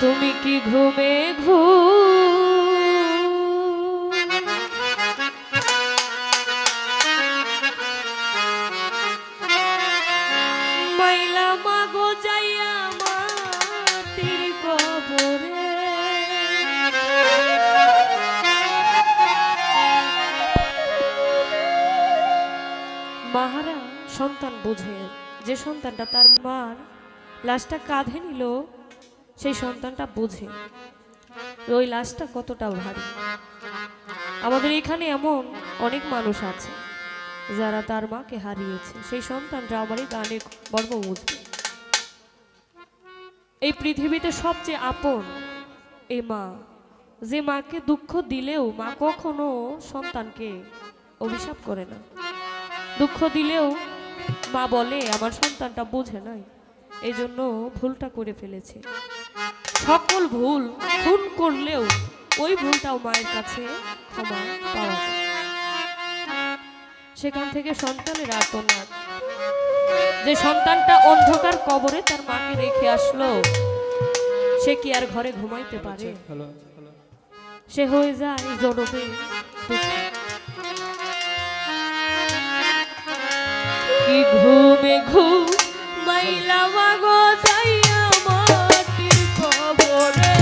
তুমি কি ঘুমে মাইলা মাগো যাইয়া মাটির কবরে। মাহারা সন্তান বোঝে, যে সন্তানটা তার মার লাশটা কাঁধে নিল সেই সন্তানটা বোঝে ওই লাশটা কতটা ভারী। আমাদের এখানে এমন অনেক মানুষ আছে যারা তার মাকে হারিয়েছে, সেই সন্তানরা আমার এই গানের মর্ম বুঝবে। এই পৃথিবীতে সবচেয়ে আপন এই মা, যে মাকে দুঃখ দিলেও মা কখনো সন্তানকে অভিশাপ করে না। দুঃখ দিলেও মা বলে আমার সন্তানটা বোঝে নাই, এই জন্য ভুলটা করে ফেলেছে। সকল ভুল খুন করলেও ওই ভুলটাও মায়ের কাছে ক্ষমা পাওয়া যায়। সেখান থেকে সন্তানের আর্তনাদ, যে সন্তানটা অন্ধকার কবরে তার মাকে রেখে আসলো, সে কি আর ঘরে ঘুমাইতে পারে? সে হয়ে যায় জনমে দুঃখী। কি ঘুমে ঘুমাইলা মাগো যাইয়া মাটির কবরে।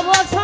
বছর